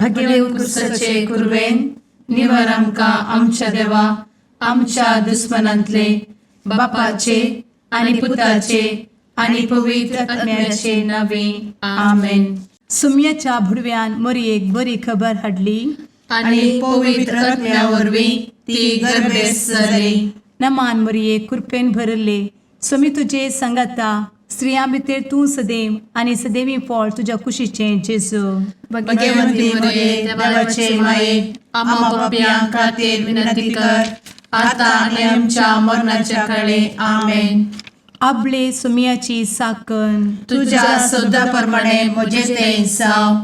भगेवन कुर्साचे कुर्वेन निवार आमकां आमच्या देवा आमच्या दुस्मनांतले बापाचे आनी पुताचे आनी पवित्र आत्म्याचे नावे आमेन. सुम्याच्या भुडव्यान मरयेक बरी खबर हाडली आनी पवित्र आत्म्या वरवीं ती गर्भेस जाली. नमान मरयेक कृपेन भरले. सुमी तुजे संगाता स्त्रियां भितर तूं सदैव आनी सदैवी फळ तुज्या कुशीचें जेजू. भगवंती मरिये देवाचे माये आम्हा पाप्यां खातीर विनंती कर आता आनी आमच्या मरणाच्या काळी आमेन. आपले सुमयाची साकन तुझ्या सोदा प्रमाणे म्हजे तें जाव.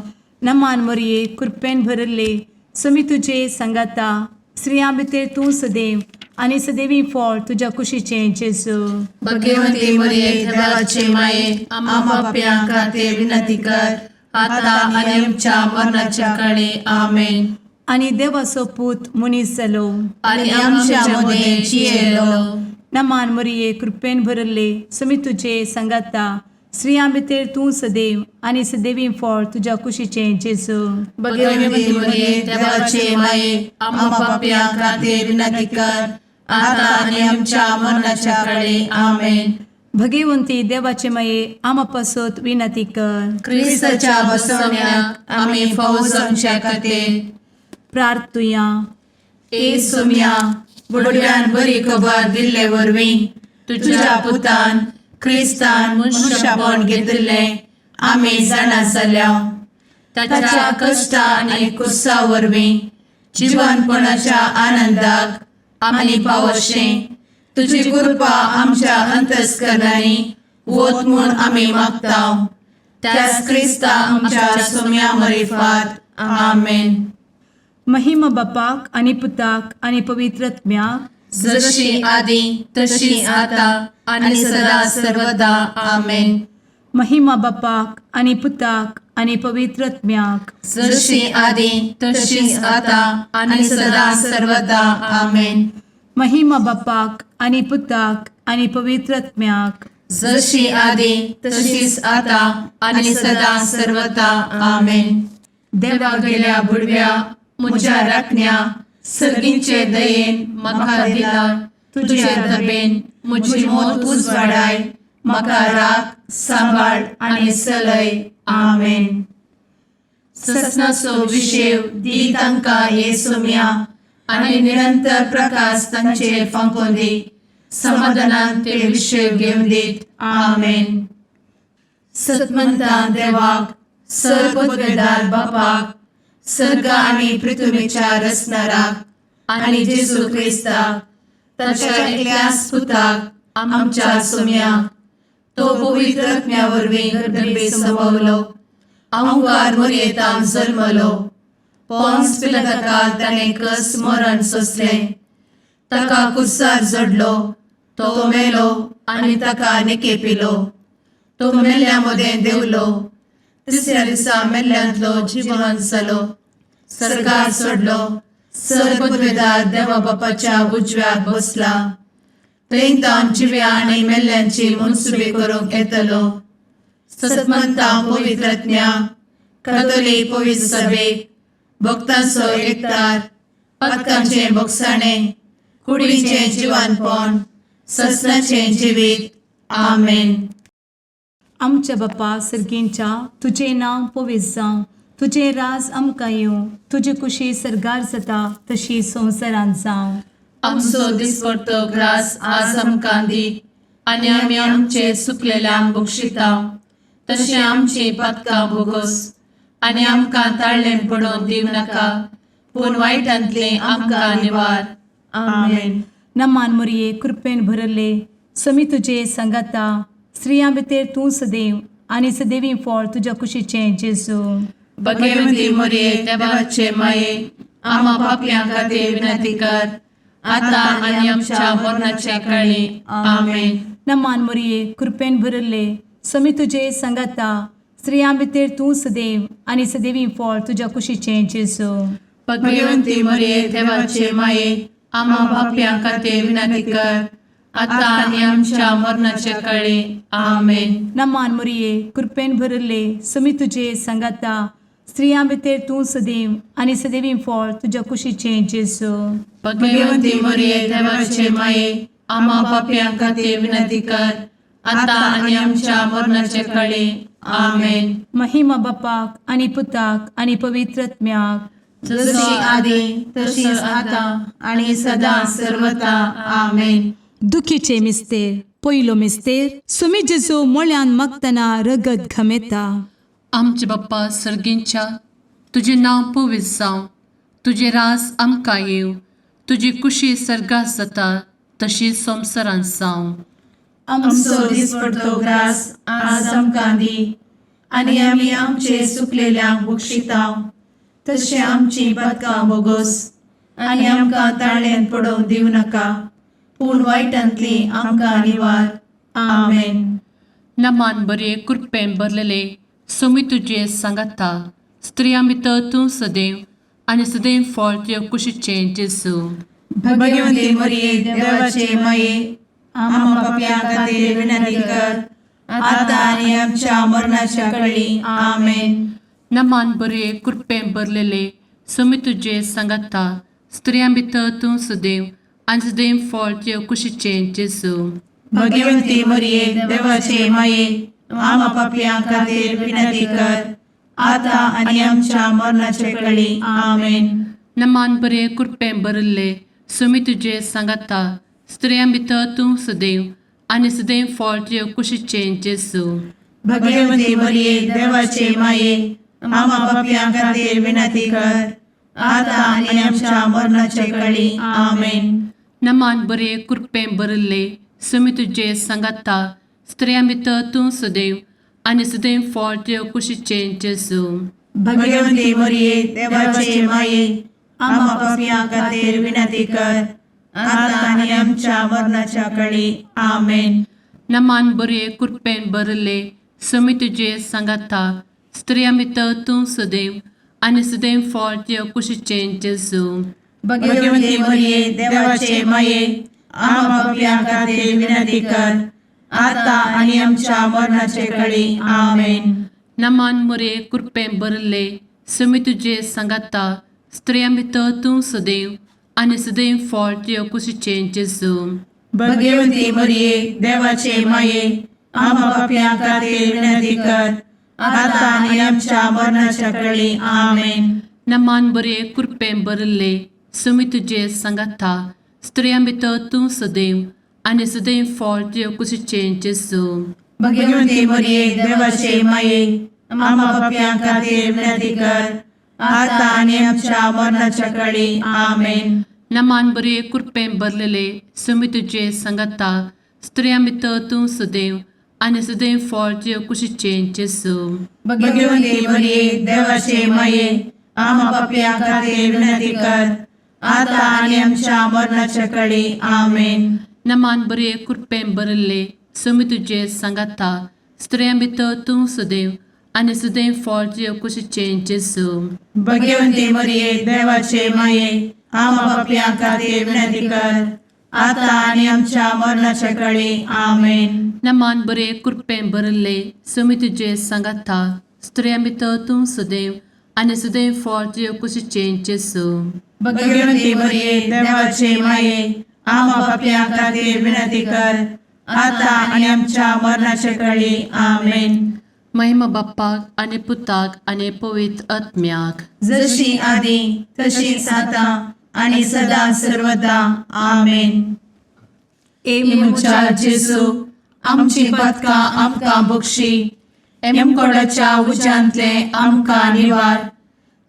नमान मरये कृपेन भरले. सुमी तुजे संगाता स्त्रियां भितर तूं सदैव आनी सदैवी फळ तुज्या कुशीचें जेजू. भगवंती मरिये देवाचे माये आम्हा पाप्यां खातीर विनंती कर आता आनी आमच्या मरणाच्या काळी आमेन. आनी देवाचो पूत मनीस जालो आनी आमच्या मदीं जियेलो. नमान मरये कृपेन भरले. सुमी तुजे संगाता स्त्रियां भितर तूं सदैव आनी सदैवी फळ तुज्या कुशीचें जेजू. भगवंती मरिये देवाचे माये आम्हा पाप्यां खातीर विनंती कर आता आनी आमच्या मरणाच्या काळी आमेन. भगवंती देवाचे माये आमा पासत विनंती कर. क्रिस्ताच्या बसवण्याक आमी फौज आमच्या खातीर प्रार्थुया. ए सुम्या बुडव्यान बरी खबर दिल्ले वरवीं तुज्या पुतान क्रिस्तान मनशापण घेतिल्ले आमी जाणा जाल्या. ताच्या कश्टा आनी कुर्सा वरवीं जिवनपणाच्या आनंदाक आमी पावशें तुजी कृपा आमच्या अंतस्करणांनी वोत म्हूण आमी मागताव. त्याच क्रिस्ता आमच्या सुम्या मरिफात आमेन. महिमा बापाक आनी पुताक आनी पवित्र आत्म्याक जशी आदी तशी आता आनी सदा सर्वदा आमेन. महिमा बापाक आनी पुताक आनी पवित्र आत्म्याक जशी आदी तशीच आता आनी सदा सर्वदा आमेन. महिमा बापाक आनी पुताक आनी पवित्र आत्म्याक जशी आदी तशीच आता आनी सदा सर्वदा आमेन. देवा गेल्या बुडव्या म्हज्या राखण्या सर्गींचे दयेन म्हाका दिला. तुजे दबेन म्हजी मोत उजवाडाय. म्हाका राख सांबाळ आनी चलय आमेन. ससनाचो विशेव दी तांकां ये सुम्या आनी निरंतर प्रकाश तांचेर फांकून दी. समाधानान ते विशेव घेवन दीत आमेन. सतमंता देवाक सर्वपदवेदार बापाक सर्ग आनी पृथ्वीच्या रचणाराक आनी जेजू क्रिस्ताक ताच्या एकल्याच पुताक आमच्या सुम्याक तो पवित्र आत्म्या वरवीं गर्भेत संभवलो. अंगार मरयेंत जल्मलो. पोंस पिलाताकाल ताणें कस मरण सोंसलें. ताका कुर्सार जडलो. तो मेलो आनी ताका निकेपिलो. तो मेल्ल्या मदें देंवलो. तिसऱ्या दिसा मेल्ल्यांतलो जिवंत जालो. सरकार सोडलो. सर्वपदवेदार देवा बापाच्या उजव्याक बसला. थंय तां जिव्या आनी मेल्ल्यांची मनसुबी करूंक येतलो. सतमंता पवित्र आत्म्या कातोलीक पवित्र सभेक भक्तांचो एकठार पातकांचें भोगसाणें कुडीचें जिवनपण ससनाचें जिवीत आमेन. आमच्या बापा सर्गींच्या तुजें नांव पवित्र जावं. तुजें राज आमकां येवं. तुजी कुशी सरगार जाता तशी संवसारांत जावं. आमचो दिसपडटो ग्रास आज आमकां दी आनी आमी आमचे चुकलेल्यांक बक्षिताव. तशें आमची पातकां भोगोस आनी आमकां ताळ्ळें पडोवन दिव नाका पूण वायटांतलें आमकां निवार आमेन. नमान मरये कृपेन भरले. समी तुजे संगाता स्त्रियां भितर तूं सदैव आनी सदैवी फळ तुज्या कुशीचें जेजू. भगवंती मरिये देवाचे माये आम्हा पाप्यां खातीर विनंती कर आता आनी आमच्या मरणाच्या काळी आमेन. नमान मरये कृपेन भरले. समी तुजे संगाता स्त्रियां भितर तूं सदैव आनी सदैवी फळ तुज्या कुशीचें जेजू. भगवंती मरिये देवाचे माये आम्हा पाप्यां खातीर विनंती कर आता आनी आमच्या मरणाच्या काळी आमेन. नमान मरये कृपेन भरले. समी तुजे संगाता स्त्रियां भितर तूं सदैव आनी सदैवी फळ तुज्या कुशीचें जेजू. भगवंती मरिये देवाचे माये आम्हा पाप्यां खातीर विनंती कर आता आणि आमच्या मरणाचे काळी आमेन. महिमा बापाक आनी पुताक आनी पवित्रत्म्याक, जशी आदी तशीच आता आणि सदा सर्वदा आमेन. दुखीचे मिस्तेर. पयलो मिस्तेर. सुमी जेजू मोळ्यान मागतना रगत घमेता. आमचे बाप्पा सर्गींच्या तुझे नाव पवित्र जावं, तुझे रास आमकां येव, तुजी कुशी सर्गात जाता तशी संवसारांत जावं. आमचो दिसपडटो ग्रास आज आमकां दी, आनी आमी आमचे सुकलेल्यांक बक्षिताव. तशें आमची पातकां बोगोस आनी आमकां ताळ्यान पडोवंक दिवं नाका, पूण वायटांतली आमकां निवार. आमेन. नमान बरे कृपेन भरलेले सोमी तुजे सांगाता, स्त्रियां भितर तूं सदैव आनी सदैव फळ तुज्या कुशीचें जेजू. भगवंती मरिये देवाचे माये आम्हा पाप्यां खातीर विनंती कर आता आनी आमच्या मरणाच्या काळी. आमेन. नमान बरे कृपेन भरलेले सोमी तुजे सांगाता, स्त्रियां भितर तूं सदैव आनी सदैव फळ तुज्या कुशीचें जेजू. भगवंती मरिये देवाचे माये आम्हा पाप्यां खातीर विनंती कर आता आनी आमच्या मरणाचे काळी. आमेन. नमान बरे कृपेन भरले सोमी तुजे सांगाता, स्त्रियां भितर तूं सदैव आनी सदैव फळ तुज्या कुशीचें जेजू. भगवंती मरिये देवाचे माये आम्हा पाप्यां खातीर विनंती कर आता आनी आमच्या मरणाचे काळी. आमेन. नमान बरे कृपेन भरले सोमी तुजे सांगाता, स्त्रियां भितर तूं सदैव आनी सदैव फळ तुज्या कुशीचें जेजू. भगवंती मरिये देवाचे माये आम्हा पाप्यां खातीर विनंती कर आता आनी आमच्या मरणाच्या काळी. आमेन. नमान बरे कृपेन भरले सोमी तुजे सांगाता, स्त्रियां भितर तूं सदैव आनी सदैव फळ तुज्या कुशीचें जेजू. भगवंती मरिये देवाचे माये आम्हा पाप्यां खातीर विनंती कर आता आनी आमच्या मरणाचे काळी. आमेन. नमान बरे कृपेन भरले सोमी तुजे सांगाता, स्त्रियां भितर तूं सदैव आनी सदैव फळ तुज्या कुशीचें जेजू. भगवंती मरिये देवाचे माये आम्हा पाप्यां खातीर विनंती कर आता आनी आमच्या मरणाच्या काळी. आमेन. नमान बरे कृपेन भरले सोमी तुजे सांगाता, स्त्रियां भितर तूं सदैव आनी सदैव फळ तुज्या कुशीचें जेजू. भगवंती मरिये देवाचे माये आम्हा पाप्यां खातीर विनंती कर आता आनी आमच्या मरणाच्या काळी. आमेन. नमान बरे कृपेन भरलेले सोमी तुजे सांगाता, स्त्रियां भितर तूं सदैव आनी सदैव फळ तुज्या कुशीचें जेजू. भगवंती मरिये देवाचे माये आम्हा पाप्यां खातीर विनंती कर आता आनी आमच्या मरणाच्या काळी. आमेन. नमान बरे कृपेन भरले सोमी तुजे सांगाता, स्त्रियां भितर तूं सदैव आनी सदैव फळ तुज्या कुशीचें जेजू. भगवंती मरिये देवाचे माये आम्हा पाप्यां खातीर विनंती कर आता आनी आमच्या मरणाच्या काळी. आमेन. नमान बरे कृपेन भरले सोमी तुजे सांगाता, स्त्रियां भितर तूं सदैव आनी सदैव फळ तुज्या कुशीचें जेजू. भगवंती मरिये देवाचे माये आम्हा पाप्यां खातीर विनंती कर आता आनी आमच्या मरणाच्या काळी. आमेन. महिमा बाप्पाक आनी पुताक आनी पवित्र आत्म्याक, जशी आदी तशीच आता आनी सदा सर्वदा. आमेन. मुचा जेजू आमची पातकां आमकां बक्षी, एमकोडाच्या उज्यांतले आमकां निवार.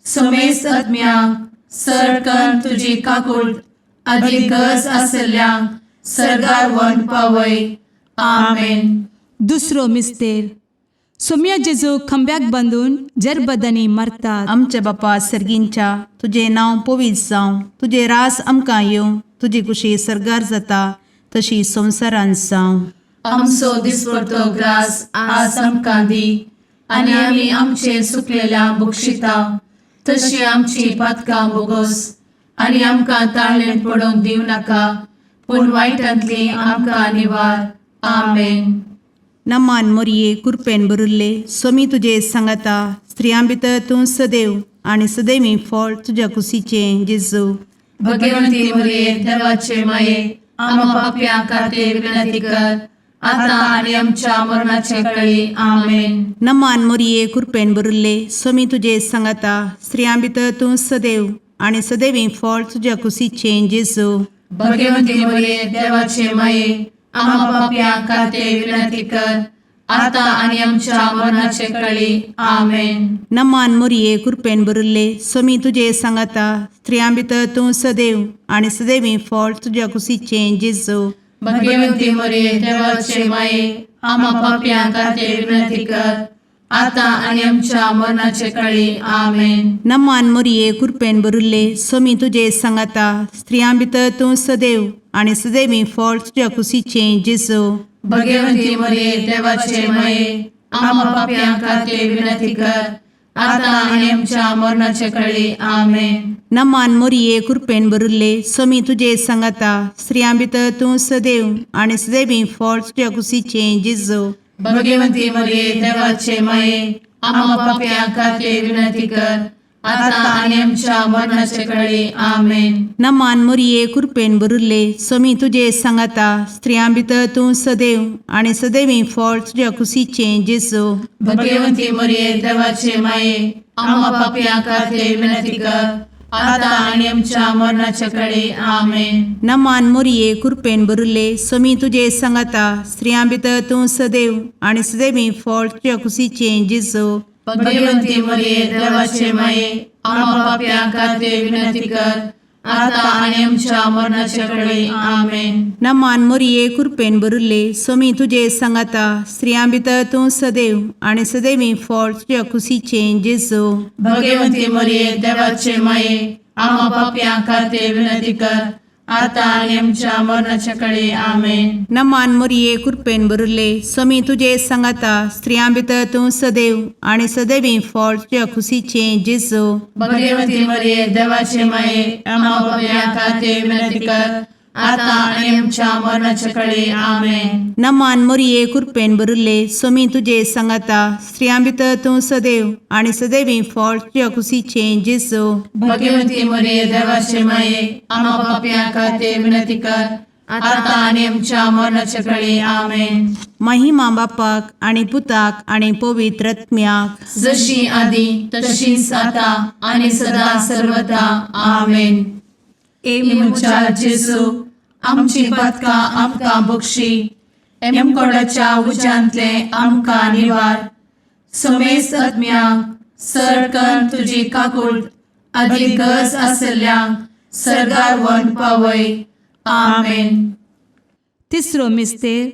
सोमेस आत्म्यांक सडकन तुजी काकूट अधिक गरज आसल्यांक सर्गार व्हरून पावय. आमेन. दुसरो मिस्तेर. सोम्या जेजू खंब्याक बांदून जरबदांनी मारतात. आमचे बापा सर्गींच्या तुझे नाव पवित्र जावं, तुझे रास आमकां येवं, तुजी कुशी सर्गार जाता तशी संवसारांत जावं. आमचो दिसपडटो ग्रास आज आमकां दी, आनी आमी आमचे सुकलेल्यांक बक्षिताव. तशी आमची पातकां बोगोस आनी आमकां ताळ्यान पडोवंक दिवं नाका, पूण वायटांतली आमकां निवार. आमेन. नमान मोरये कृपेन बरुल्ले स्वामी तुझे सांगाता स्त्रियां भितर तूं सदैव आणि सदैवी फळ तुझ्या कुशीचे जेजू. भगवंती मरिये देवाचे माये आम्हा पाप्यां खातीर विनंती कर आता आणि आमच्या मरणाचे काळी आमेन. नमान मोरये कृपेन बरुल्ले स्वामी तुझे सांगाता स्त्रियां भितर तूं सदैव आणि सदैवी फळ तुझ्या कुशीचे जेजू. भगवंती मरिये देवाचे माये आम्हा पाप्यां खातीर विनंती कर आता आणि आमच्या मरणाचे काळी आमेन. नमान मोरये कृपेन बरुल्ले स्वामी तुझे सांगाता स्त्रियां भितर तूं सदैव आणि सदैवी फळ तुझ्या कुशीचे जेजू. भगवंती मरिये देवाचे माये आम्हा पाप्यां खातीर विनंती कर आता आणि आमच्या मरणाचे काळी आमेन. नमान मोरये कृपेन बरुल्ले स्वामी तुझे सांगाता स्त्रियां भितर तूं सदैव आणि सदैवी फळ तुझ्या कुशीचे जेजू. भगवंती मरिये देवाचे माये आम्हा पाप्यां खातीर विनंती कर आता आणि आमच्या मरणाचे काळी आमेन. नमान मोरये कृपेन बरुल्ले स्वामी तुझे सांगाता स्त्रियां भितर तूं सदैव आणि सदैवी फळ तुझ्या कुशीचे जेजू. भगवंती मरिये देवाचे माये आम्हा पाप्यां खातीर विनंती कर आता आणि आमच्या मरणाचे काळी आमेन. नमान मोरये कृपेन बरुल्ले स्वामी तुझे सांगाता स्त्रियां भितर तूं सदैव आणि सदैवी फळ तुझ्या कुशीचे जेजू. भगवंती मरिये देवाचे माये आम्हा पाप्यां खातीर विनंती कर आता आणि आमच्या मरणाचे काळी आमेन. नमान मोरये कृपेन बरुल्ले स्वामी तुझे सांगाता स्त्रियां भितर तूं सदैव आणि सदैवी फळ तुझ्या कुशीचे जेजू. भगवंती मरिये देवाचे माये आम्हा पाप्यां खातीर विनंती कर आता आणि आमच्या मरणाचे काळी आमेन. नमान मोरये कृपेन बरुल्ले स्वामी तुझे सांगाता स्त्रियां भितर तूं सदैव आणि सदैवी फळ तुझ्या कुशीचे जेजू. भगवंती मरिये देवाचे माये आम्हा पाप्यां खातीर विनंती कर आता आणि आमच्या मरणाच्या काळी आमेन. नमान मोरये कृपेन बरुल्ले स्वामी तुझे सांगाता स्त्रियां भितर तूं सदैव आणि सदैवी फळ तुझ्या कुशीचे जेजू. भगवंती मरिये देवाचे माये आम्हा पाप्यां खातीर विनंती कर आता आणि आमच्या मरणाच्या काळी आमेन. नमान मोरये कृपेन बरुल्ले स्वामी तुझे सांगाता स्त्रियां भितर तूं सदैव आणि सदैवी फळ तुझ्या कुशीचे जेजू. भगवंती मरिये देवाचे माये आम्हा पाप्यां खातीर विनंती कर आता आणि आमच्या मरणाच्या काळी आमेन. महिमा बापाक आणि पुताक आणि पवित्र आत्म्याक जशी आधी तशीच आता आणि सदा सर्वदा आमेन. एमच्या जेजू आमची पदका आमकां बक्षी एमकोडाच्या उज्यांतले आमकां निवार. समेस्त आत्म्यांक सरकन तुजी काकूट अधिक गज आसल्यांक सरगार वन पावय. आमेन. तिसरो मिस्तेर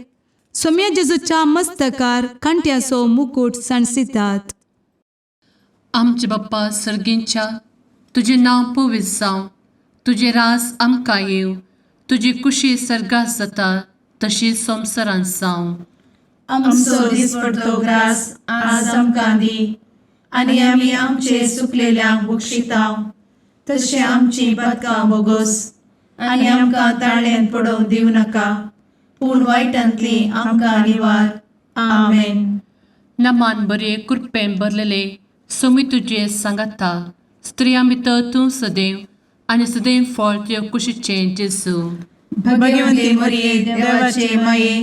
सोम्या जेजूच्या मस्तकार कांट्याचो मुकुट सणसितात. आमचे बाप्पा सर्गींच्या तुझे नांव पवित्र जावं, तुझे रास आमकां येव, तुजी कुशी सर्गास जाता तशी संवसारांत जावं. आमचो दिसपडटो ग्रास आज आमकां दी आनी आमी आमचे सुकलेल्यांक बक्षिताव तशें आमची पदकां बोगोस आनी आमकां ताळ्यान पडोवन दिवं नाका पूण वायटांतली आमकां निवार. आमेन. नमान बरे कृपेन भरलेले सोमी तुजे सांगाता स्त्रियां भितर तूं सदैव आणि सदैव फळ तुझ्या कुशीचे जेजू. भगवंती मरिये देवाचे माये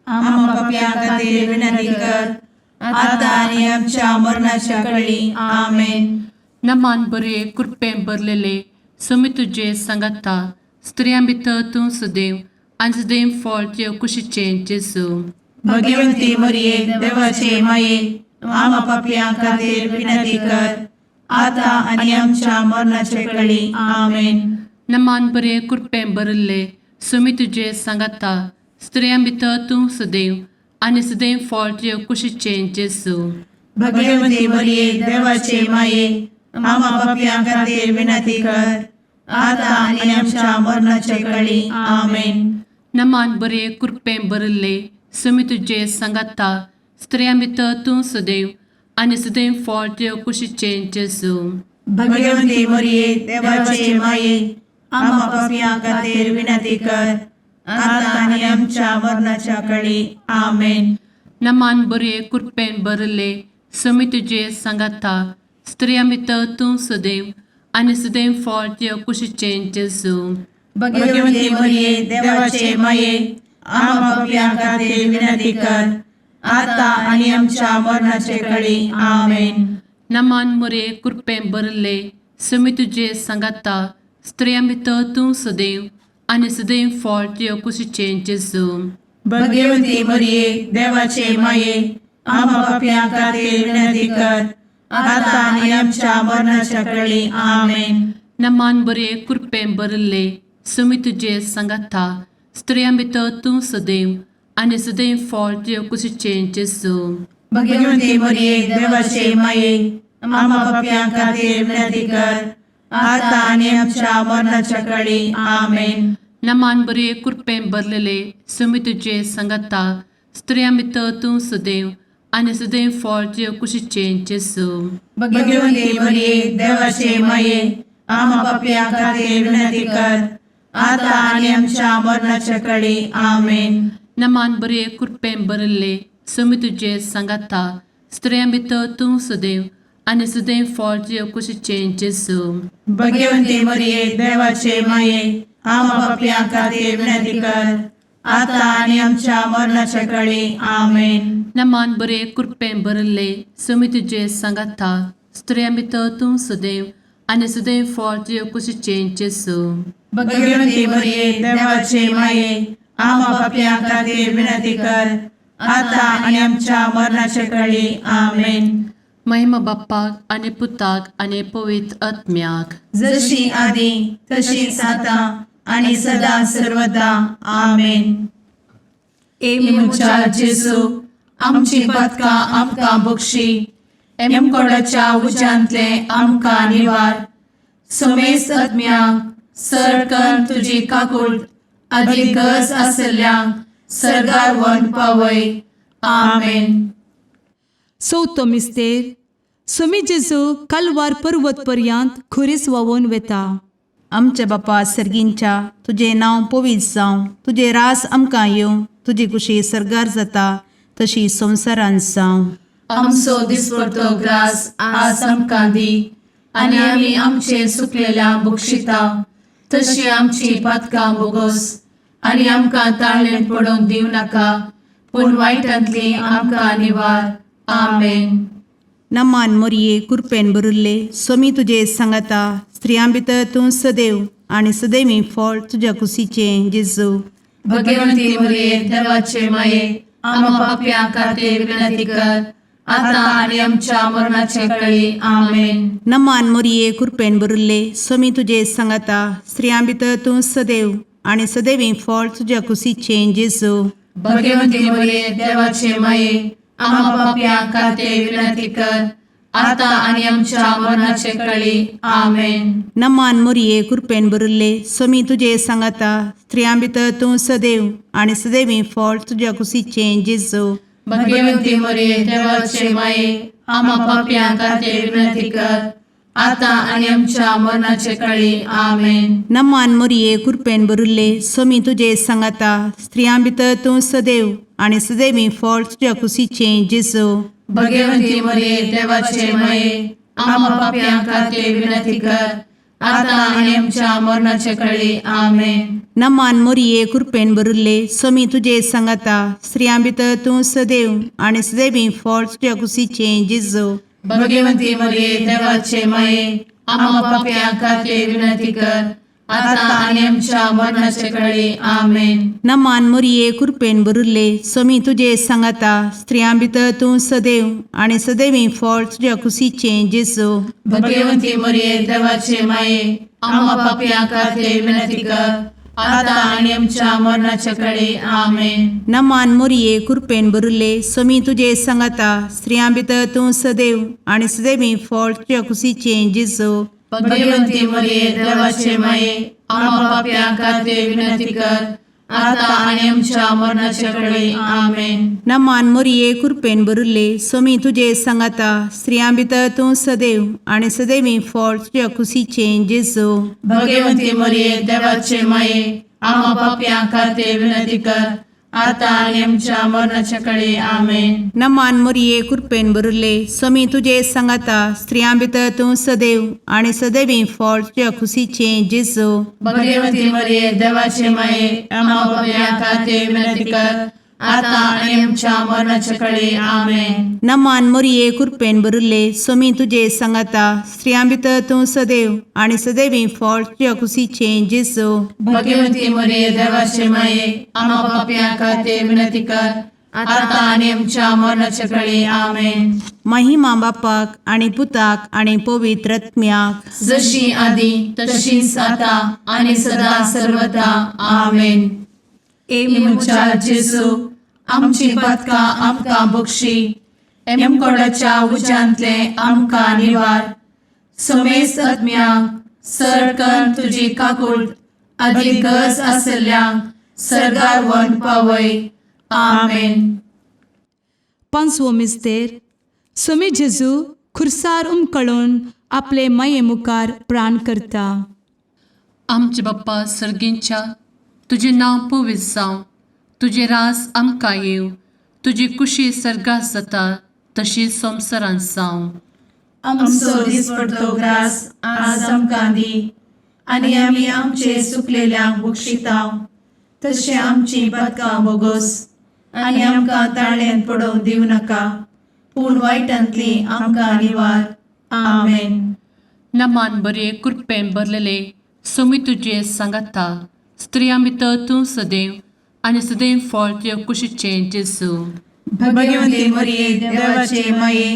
आम्हा पाप्यां खातीर विनंती कर आता आनी आमच्या मरणाच्या काळी. आमेन. नमान बरे कृपेन भरलेले सोमी तुजे सांगाता स्त्रियां भितर तूं सदैव आणि सदैव फळ तुझ्या कुशीचे जेजू. भगवंती मरिये देवाचे माये आम्हा पाप्यां खातीर विनंती कर आता आनी आमच्या मरणाचे काळी. आमेन. नमान बरे कृपेन भरले सोमी तुजे सांगाता स्त्रियां भितर तूं सदैव आणि सदैव फळ तुझ्या कुशीचे जेजू. भगवंती मरिये देवाचे माये आम्हा पाप्यां खातीर विनंती कर आता आनी आमच्या मरणाचे काळी. आमेन. नमान बरे कृपेन भरले सोमी तुजे सांगाता स्त्रियां भितर तूं सदैव आणि सदैव फळ तुझ्या कुशीचे जेजू. भगवंती मरिये देवाचे माये आम्हा पाप्यां खातीर विनंती कर आता आनी आमच्या मरणाच्या काळी. आमेन. नमान बरे कृपेन भरले समी तुझे सांगाता स्त्रिया भितर तूं सदैव आनी सदैव फळ तुझ्या कुशीचें जेजू. भाग्यवंती मरिये देवाचे माये आम्हा पापियां खातीर विनंती कर आता आणि आमच्या मरणाचे काळी आमेन. नमान बरे कृपेन भरले समी तुझे सांगाता स्त्रिया भितर तूं सदैव आनी सदैव फळ तुझ्या कुशीचें जेजू. भाग्यवंती मरिये देवाचे माये आम्हा पापियां खातीर विनंती कर आता आणि आमच्या मरणाच्या काळी आमेन. नमान बरे कृपेन भरले समी तुझे सांगाता स्त्रिया भितर तूं सदैव आनी सदैव फळ तुझ्या कुशीचें जेजू. भाग्यवंती मरिये देवाचे माये आम्हा पापियां खातीर विनंती कर आता आणि आमच्या मरणाच्या काळी आमेन. नमान बरे कृपेन भरलेले समी तुझे सांगाता स्त्रिया भितर तूं सदैव आनी सदैव फळ तुझ्या कुशीचें जेजू. भाग्यवंती मरिये देवाचे माये आम्हा पापियां खातीर विनंती कर आता आणि आमच्या मरणाच्या काळी आमेन. नमान बरे कृपेन भरले समी तुझे सांगाता स्त्रिया भितर तूं सदैव आनी सदैव फळ तुझ्या कुशीचें जेजू. भाग्यवंती मरिये देवाचे माये आम्हा पापियां खातीर विनंती कर आता आणि आमच्या मरणाच्या काळी आमेन. नमान बरे कृपेन भरले समी तुझे सांगाता स्त्रिया भितर तूं सदैव आनी सदैव फळ तुझ्या कुशीचें जेजू. भाग्यवंती मरिये देवाचे माये आम्हा पापियां खातीर विनंती कर आता आणि आमच्या मरणाच्या काळी आमेन. महिमा बाप्पाक आनी पुताक आनी पवित्र आत्म्याक जशी आधी तशीच आता आणि सदा सर्वदा आमेन. मुचा जेजू आमची पदकां आमकां बक्षी एमकोडाच्या उज्यांतले आमकां निवार समेस्त आत्म्यांक सरकन तुजी काकूट अधिक गरज आसल्ल्यांक सरगार वन पावय. आमेन. चवथो मिस्तेर समी जेजू कालवार पर्वत पर्यंत खुरीस वावून वेता. आमच्या बापा सर्गींच्या तुझे नांव पवित्र जावं तुझे रास आमकां येवं तुजी कुशी सरगार जाता तशी संवसारांत जावं. आमचो दिसपडटो ग्रास आज आमकां दी आनी आमी आमचे सुकलेल्यांक बक्षिता तशी आमची पातकां बोगोस आनी आमकां ताळ्ळें पडोवंक दिव नाका पूण वायटांतली आमकां निवार. आमेन. नमान मरिये कृपेन भरिल्ले समी तुजे सांगाता स्त्रियां भितर तूं सदैव आनी सदैवी फळ तुज्या कुशीचें जेजू. भगवंती मरिये देवाचे माये आम्हा पापियां खातीर विनंती कर आता आनी आमच्या मरणाचे काळी. आमेन. नमान मरिये कृपेन भरिल्ले समी तुजे सांगाता स्त्रियां भितर तूं सदैव आनी सदैवी फळ तुज्या कुशीचें जेजू. भगवंती मरिये देवाचे माये आम्हा पापियां खातीर विनंती कर आता आनी आमच्या मरणाचे काळी. आमेन. नमान मरिये कृपेन भरिल्ले समी तुजे सांगाता स्त्रियां भितर तूं सदैव आनी सदैवी फळ तुज्या कुशीचें जेजू. भगवंती मरिये देवाचे माये आम्हा पापियां खातीर विनंती कर आता आनी आमच्या मरणाचे काळी. आमेन. नमान मरिये कृपेन भरिल्ले समी तुजे सांगाता स्त्रियां भितर तूं सदैव आनी सदैवी फळ तुज्या कुशीचें जेजू. भगवंती मरिये देवाचे माये आम्हा पापियां खातीर विनंती कर आता आनी आमच्या मरणाचे काळी. आमेन. नमान मरिये कृपेन भरिल्ले समी तुजे सांगाता स्त्रियां भितर तूं सदैव आनी सदैवी फळ तुज्या कुशीचें जेजू. भगवंती मरिये देवाचे माये आम्हा पापियां खातीर विनंती कर आता आनी आमच्या मरणाचे काळी. आमेन. नमान मरिये कृपेन भरिल्ले समी तुजे सांगाता स्त्रियां भितर तूं सदैव आनी सदैवी फळ तुज्या कुशीचें जेजू. भगवंती मरिये देवाचे माये आम्हा पापियां खातीर विनंती कर आता आनी आमच्या मरणाचे काळी. आमेन. नमान मरिये कृपेन भरिल्ले समी तुजे सांगाता स्त्रियां भितर तूं सदैव आनी सदैवी फळ तुज्या कुशीचें जेजू. भगवंती मरिये देवाचे माये आम्हा पापियां खातीर विनंती कर आता आनी आमच्या मरणाचे काळी. आमेन. नमान मरिये कृपेन भरिल्ले समी तुजे सांगाता स्त्रियां भितर तूं सदैव आनी सदैवी फळ तुज्या कुशीचें जेजू. भगवंती मरिये देवाचे माये आम्हा पापियां खातीर विनंती कर आता आणि आमच्या मरणाच्या काळी आमेन. नमान मोरये कृपेन बरुले स्वामी तुझे सांगाता स्त्रियां भितर तूं सदैव आणि सदैवी फळ तुझ्या खुशीचे जेजू. भगवती मरिये देवाचे माये आम्हा पाप्या खातीर विनंती कर, आता आणि आमच्या मरणाच्या काळी आमेन. नमान मोरये कृपेन बरुले स्वामी तुझे सांगाता स्त्रियां भितर तूं सदैव आणि सदैवी फळ तुझ्या खुशीचे जेजू. भगवती मरिये देवाचे माये आम्हा पाप्या खातीर विनंती कर, आता आणि आमच्या मरणाच्या काळी आमेन. महिमा बापाक आणि पुताक आणि पवित्र आत्म्याक, जशी आधी तशीच आता आणि सदा सर्वदा आमेन. मुचा जेजू आमची पदका आमकां बक्षी, एमकोडाच्या उज्यांतले आमकां निवार. सोमेस आत्म्यांक सरकन तुजी काकूट, अधिक गरज आसल्ल्यांक सरगार वन पावय. आमेन. पांचवो मिस्तेर. स्वामी जेजू खुर्सार उमकळून आपले माये मुखार प्राण करता. आमचे बाप्पा सर्गींच्या तुझे नांव पवित्र जावं, तुझे रास आमकां येव, तुजी कुशी सर्गास जाता तशी संवसारांत जावं. आमचो दिसपडटो ग्रास आज आमकां दी, आनी आमी आमचे सुकलेल्यांक बक्षिताव. तशें आमची पदकां बोगोस आनी आमकां ताळ्यान पडोवंक दिवं नाका, पूण वायटांतली आमकां निवार. आमेन. नमान बरे कृपेन भरलेले सोमी तुझे सांगाता स्त्रियां भितर तूं सदैव आणि सदैव फळ तुझ्या कुशीचें जेजू. भगवती मरिये देवाचे माये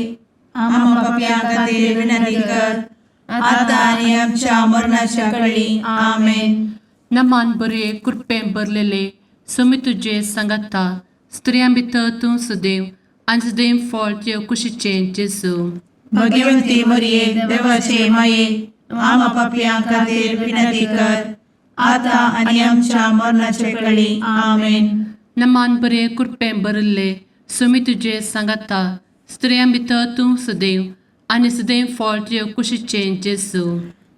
आम्हा पाप्यां खातीर विनंती कर, आता आनी आमच्या मरणाच्या काळी आमेन. नमान बरे कृपेन भरलेले सोमी तुझे सांगाता स्त्रियां भितर तूं सदैव आणि सदैव फळ तुझ्या कुशीचें जेजू. भगवती मरिये देवाचे माये आम्हा पाप्यां खातीर विनंती कर, आता आनी आमच्या मरणाच्या काळी आमेन. नमान बरे कृपेन भरले सोमी तुझे सांगाता स्त्रियां भितर तूं सदैव आणि सदैव फळ तुझ्या कुशीचें जेजू.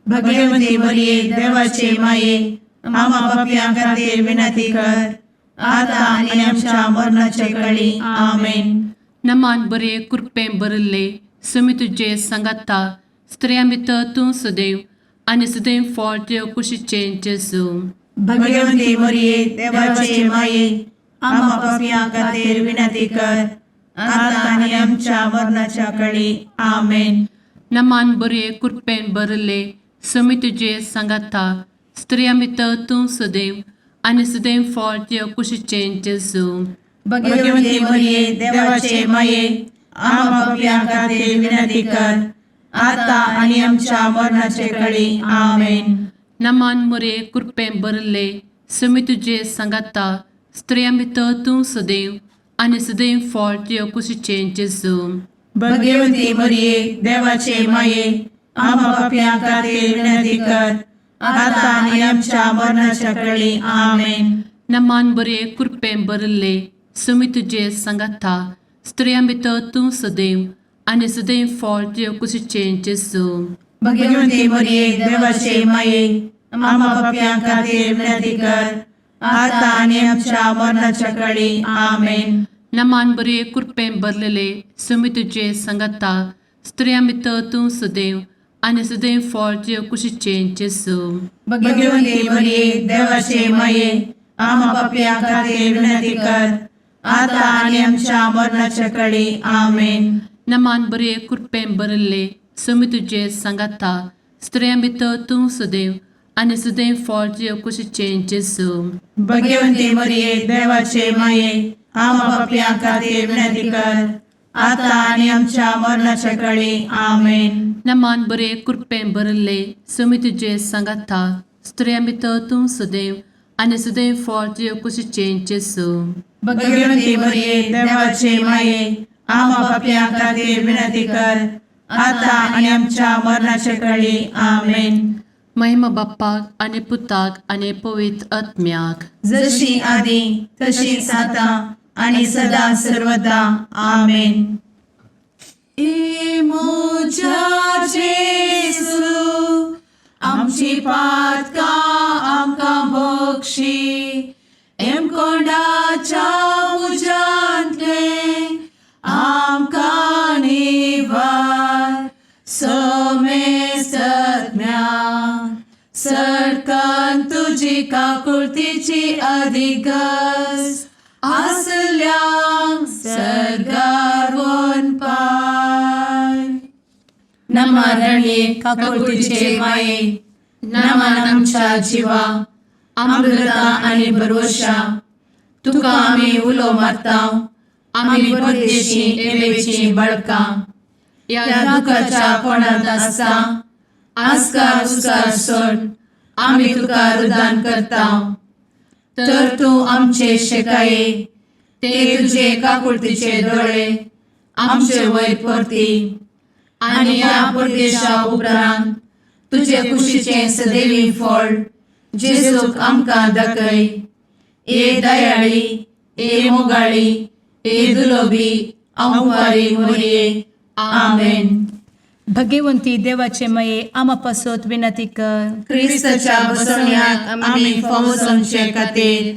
भगवती मरिये देवाचे माये आम्हा पाप्यां खातीर विनंती कर, आता आनी आमच्या मरणाच्या काळी आमेन. नमान बरे कृपेन भरले सोमी तुझे सांगाता स्त्रियां भितर तूं सदैव आणि सदैव फळ तुझ्या कुशीचें जेजू. भगवती मरिये देवाचे माये आम्हा पाप्यां खातीर विनंती कर, आता आनी आमच्या मरणाच्या काळी आमेन. नमान बरे कृपेन भरले सोमी तुझे सांगाता स्त्रियां भितर तूं सदैव आणि सदैव फळ तुझ्या कुशीचें जेजू. भगवती मरिये देवाचे माये आम्हा पाप्यां खातीर विनंती कर, आता आनी आमच्या मरणाच्या काळी आमेन. नमान बरे कृपेन भरले सोमी तुझे सांगाता स्त्रियां भितर तूं सदैव आणि सदैव फळ तुझ्या कुशीचें जेजू. भगवती मरिये देवाचे माये आम्हा पाप्यां खातीर विनंती कर, आता आनी आमच्या मरणाच्या काळी आमेन. नमान बरे कृपेन भरले सोमी तुझे सांगाता स्त्रियां भितर तूं सदैव आणि सदैव फळ तुझ्या कुशीचें जेजू. भगवती मरिये देवाचे माये आम्हा पाप्यां खातीर विनंती कर, आता आनी आमच्या मरणाच्या काळी आमेन. नमान बरे कृपेन भरलेले सोमी तुझे सांगाता स्त्रियां भितर तूं सदैव आणि सदैव फळ तुझ्या कुशीचें जेजू. भगवती मरिये देवाचे माये आम्हा पाप्यां खातीर विनंती कर, आता आनी आमच्या मरणाच्या काळी आमेन. नमान बरे कृपेन भरले सोमी तुझे सांगाता स्त्रियां भितर तूं सदैव आणि सदैव फळ तुझ्या कुशीचें जेजू. भगवती मरिये देवाचे माये आम्हा पाप्यां खातीर विनंती कर, आता आनी आमच्या मरणाच्या काळी आमेन. नमान बरे कृपेन भरले सोमी तुझे सांगाता स्त्रियां भितर तूं सदैव आणि सदैव फळ तुझ्या कुशीचें जेजू. भगवती मरिये देवाचे माये आम्हा पाप्यां खातीर विनंती कर, आता आनी आमच्या मरणाच्या काळी आमेन. महिमा बाप्पाक आणि पुताक आणि पवित्र आत्म्याक, जशी आधी तशीच आता आणि सदा सर्वदा आमेन. मोजा जेसू आमची पातका आमकां बक्षी, एम कोंडाच्या तुझी काकुळतीची अधिगस आसल्या सरगार वन पाय. नमारणे काकुळतीचे माये, नमान आमच्या जीवा अमृता आणि भरवशा. तुका आम्ही उलो मारताव, आम्ही परदेशी येवेची बळका. या दुःखाच्या कोणात असता आस्कार उस्कार सोड, आम्ही तुका रुदान करताव. तर तू आमचे शेकाये, ते तुझे काकुळतीचे डोळे आमचे वयर परती. आणि या परदेशा उपरांत तुझे कुशीचे सदैवी फळ जेजूक आमकां दाखय. ए दयाळी, ए मोगाळी, ए दुलोबी अंवारी मोरये. आमेन. भगवंती देवाचे मये आम्हा पासत विनंती कर. क्रिस्ताच्या बसवण्याक आम्ही फावोसमचे खातीर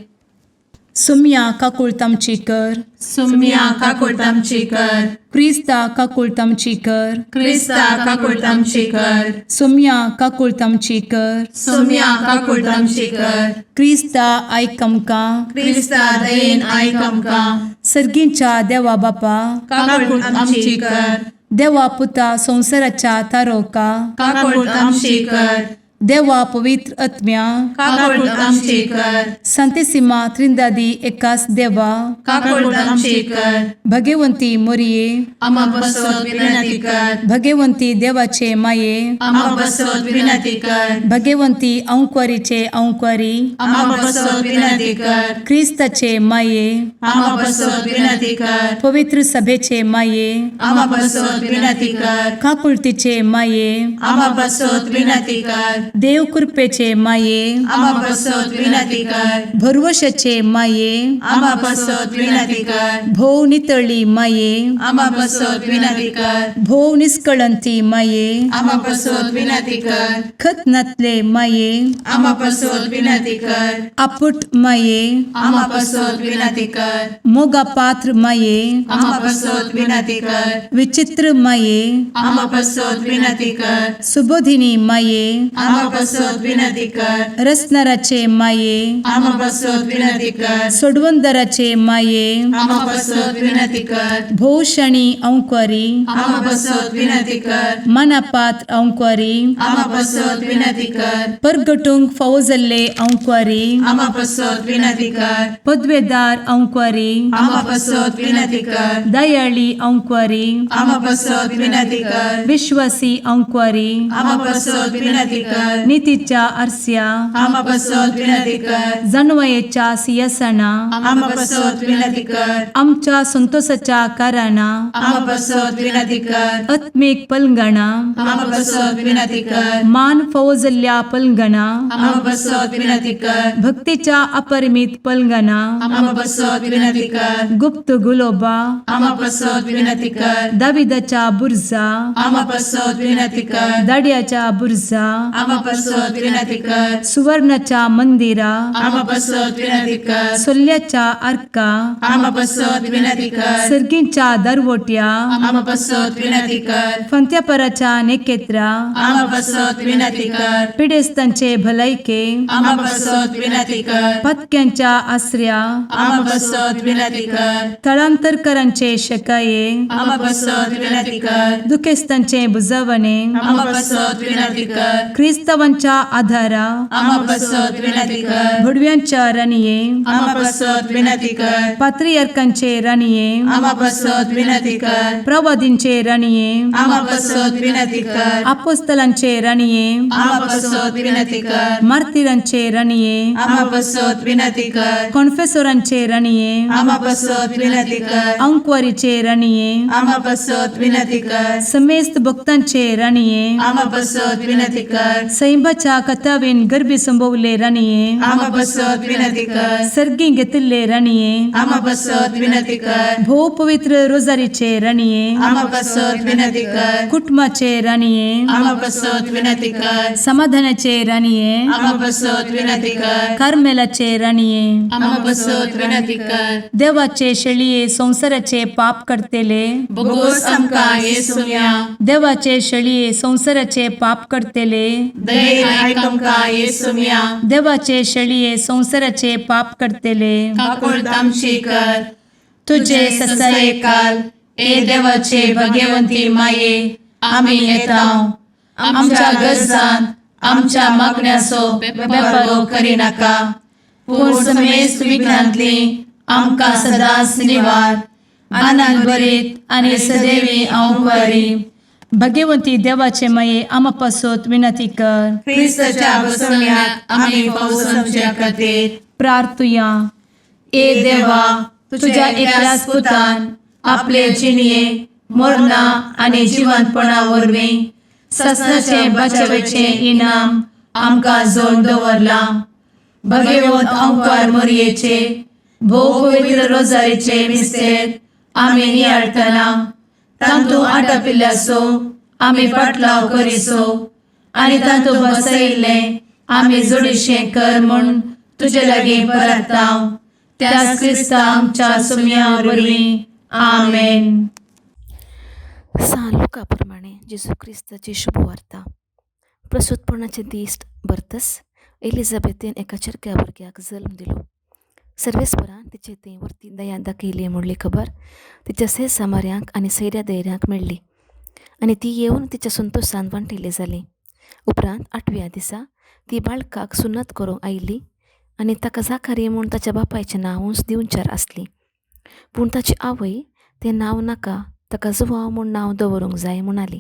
सुम्या काकुळतामची कर. सुम्या काकुळतामची कर. क्रिस्ता काकुळतामची कर. क्रिस्ता काकुळतामची कर. सुम्या काकुळतामची कर. सुम्या काकुळतामची कर. क्रिस्ता आयकमका. क्रिस्ता दयेन आयकमका. सर्गींच्या देवा बापा, काकुळतामची कर. देवा पुता संसाराच्या तारोका, काकुळतामची कर. देवा पवित्र आत्म्या, काकुळतामची कर. सांतेसिमा त्रिंदादी एकाच देवा, काकुळतामची कर. भगवंती मोरिये, आम्हा बसवत विनंती कर. भगवंती देवाचे माये, आम्हा बसवत विनंती कर. भगवंती औंक्वारीचे औंक्वारी, आम्हा बसवत विनंती कर. ख्रिस्ताचे माये, आम्हा बसवत विनंती कर. पवित्र सभेचे माये, आम्हा बसवत विनंती कर. काकुळतीचे माये, आम्हा बसवत विनंती कर. देव कृपेचे माये, आम्हा बसवत विनंती कर. भरवशाचे माये, आम्हा बसवत विनंती कर. भोव नितळी माये, आम्हा बसवत विनंती कर. भोव निष्कळंती माये, आम्हा बसवत विनंती कर. खतनातले माये, आम्हा बसवत विनंती कर. आपुट माये, आम्हा बसवत विनंती कर. मोगा पात्र माये, आम्हा बसवत विनंती कर. विचित्र माये, आम्हा बसवत विनंती कर. सुबोधिनी माये, आम्हा बसवत विनंती कर. रसनाराचे माये, आम्हा बसवत विनंती कर. सोडवंदराचे माये, आम्हा बसवत विनंती कर. भोषणी औंक्वारी, आम्हा बसवत विनंती कर. मनापात्र औंक्वारी, आम्हा बसवत विनंती कर. परगटुंग फौजल्ले औंक्वारी, आम्हा बसवत विनंती कर. पदवेदार औंक्वारी, आम्हा बसवत विनंती कर. दयाळी औंक्वारी, आम्हा बसवत विनंती कर. विश्वासी औंक्वारी, आम्हा बसवत विनंती कर. नीतीच्या आरस्या, आम्हा बसवत विनंती कर. जणवयेच्या सिंहासना, आम्हा बसवत विनंती कर. आमच्या संतोषाच्या काराना, आम्हा बसवत विनंती कर. आत्मिक पलंगणा, आम्हा बसवत विनंती कर. मान फौजल्या पलंगणा, आम्हा बसवत विनंती कर. भक्तीच्या अपरिमित पलंगणा, आम्हा बसवत विनंती कर. गुप्त गुलोबा, आम्हा बसवत विनंती कर. दाविदाच्या बुरजा, आम्हा बसवत विनंती कर. दाडियाच्या बुरजा, आम्हा बसवत विनंती कर. सुवर्णाच्या मंदिरा, आम्हा बसवत विनंती कर. सोल्याच्या अर्का, आम्हा बसवत विनंती कर. सर्गींच्या दरवोट्या, आम्हा बसवत विनंती कर. फंत्यापराच्या नेकेत्रा, आम्हा बसवत विनंती कर. पिडेस्तांचे भलायके, आम्हा बसवत विनंती कर. पथक्यांच्या आश्रया, आम्हा बसवत विनंती कर. स्थळांतरकरांचे शकाये, आम्हा बसवत विनंती कर. दुखेस्तांचे बुजावणे, आम्हा बसवत विनंती कर. ख्रिस्तवांच्या आधारा, आम्हा बसवत विनंती कर. भडव्यांच्या राणीये, आम्हा बसवत विनंती कर. पात्रियार्कांचे राणीये, आम्हा बसवत विनंती कर. प्रवादींचे राणीये, आम्हा बसवत विनंती कर. अपोस्तलांचे राणीये, आम्हा बसवत विनंती कर. मार्तिरांचे राणीये, आम्हा बसवत विनंती कर. कॉन्फेसोरांचे राणीये, आम्हा बसवत विनंती कर. अंकवारीचे राणीये, आम्हा बसवत विनंती कर. समेस्त भक्तांचे राणीये, आम्हा बसवत विनंती कर. सैंबाच्या कथावेन गर्भी संभवले राणीये, आम्हा बसवत विनंती कर. सर्गी घेतले राणीये, आम्हा बसवत विनंती कर. भो पवित्र रोजारीचे राणीये, आम्हा बसवत विनंती कर. कुटुंबाचे राणीये, आम्हा बसवत विनंती कर. समाधानाचे राणीये, आम्हा बसवत विनंती कर. कार्मेलाचे राणीये, आम्हा बसवत विनंती कर. देवाचे शेळीये संसाराचे पाप करतेले, बघोस आमका येसुया. देवाचे शेळीये संसाराचे पाप करतेले, दयेन आयक आमकां येसू मिया देवाचे शेळये संवसाराचे पाप करतेले काकूळ तामशी कर तुझे ससाये काल ए देवाचे भगवंती माये आमी येताव आमच्या गरजान आमच्या मागण्याचो बेपारो करी नाका पूण समेस्त विघ्नांतली आमकां सदांच निवार आनंद बरीत आनी सदैवी औंकवारी भगवंती देवाचे माये आमा पासत विनंती कर. क्रिस्ताच्या बसवण्याक आमी पावसांच्या खातीर प्रार्थुया. ए देवा तुझ्या एकल्याच पुतान आपले जिणये मरणा आनी जिवंतपणा वरवीं सस्नाचे बचावेचे इनाम आमकां जोड दवरला. भगवंत औंकार मरयेचे भोव पवित्र रोजारीचे मिस्तेर आमी नियाळटना तांतू आटापिल्ल्यासो आमी पाटलाव करिसो आनी तांतू बसयिल्ले आमी जोडिशें कर म्हूण तुजे लागीं परतांव. त्याच क्रिस्ता आमच्या सुम्या वरवीं आमेन. लुका प्रमाणे जेजू क्रिस्ताची शुभवार्ता. प्रसूतपणाचे दीस बरतस एलिझाबेथेन एका चरक्या भुरग्याक जल्म दिलो. सर्वेस्परान तिचे ते वरती दया दाखयली म्हणली खबर तिच्या सामाऱ्यांक आनी सैऱ्या दैऱ्यांक मेळ्ळी आनी ती येवन तिच्या संतोशान वांटिली जाली. उपरांत 8व्या दिसा ती बाळकाक सुन्नत करूंक आयली आनी ताका जाखारी म्हूण ताच्या बापायचें नांवूच दिवचार आसली. पूण ताची आवय तें नांव नाका ताका जुवांव म्हूण नांव दवरूंक जाय म्हणाली.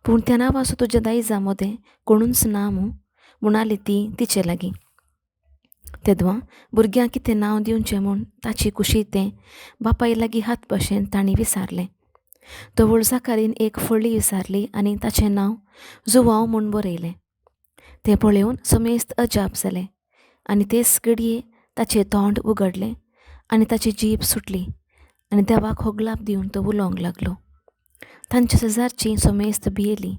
पूण त्या नांवाचो तुज्या दायजा मदें कोणूच ना म्हणाली ती तिचे लागीं. तेदवां भुरग्यांक कितें नांव दिवचें म्हूण ताची कुशी तें बापाय लागीं हात भाशेन तांणी विचारलें. तो व्हड जाकारीन एक फळी विचारली आनी ताचें नांव जुवांव म्हूण बरयलें. तें पळोवन समेस्त अजाप जालें आनी तेच घडये ताचें तोंड उगडलें आनी ताची जीब सुटली आनी देवाक होगलाप दिवन तो उलोवंक लागलो. तांच्या शेजारचीं समेस्त भियेलीं.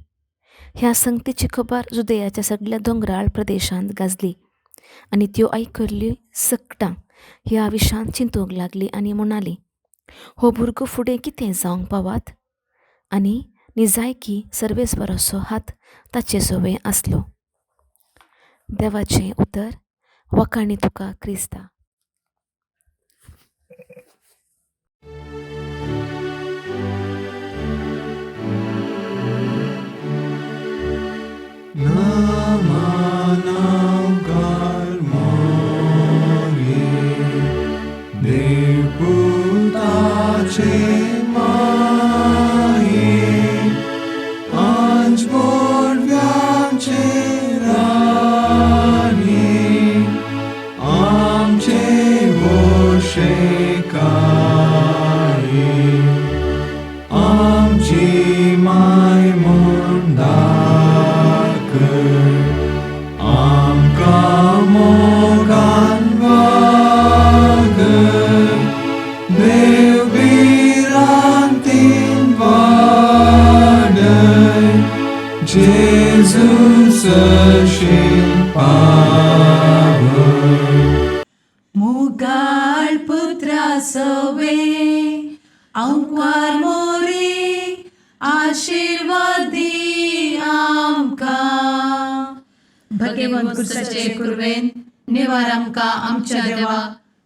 ह्या संगतीची खबर जुदेयाच्या सगळ्या दोंगराळ प्रदेशांत गाजली आनी त्यो आयकल्ली सकटां ह्या विशांत चिंतूंक लागली आनी म्हणाली, हो भुरगो फुडें कितें जावंक पावात? आनी निजायकी सर्वेस्वराचो हात ताचे सोवे आसलो. देवाचें उतर. वखाणी तुका क्रिस्ता. मुगाळ पुत्रा सवे औंकार मोरी आशीर्वाद दी आमकां. भगवंत क्रिस्ताचे कुरवेन निवार आमकां आमच्या देवा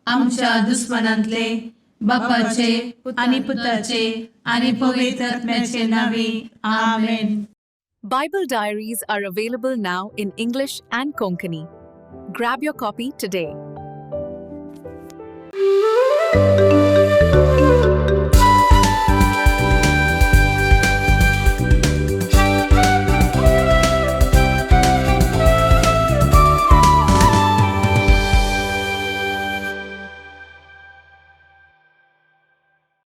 आमच्या दुस्मनांतले बापाचे आनी पुताचे आनी पवित्र आत्म्याचे नावी आमेन. Bible diaries are available now in English and Konkani. Grab your copy today.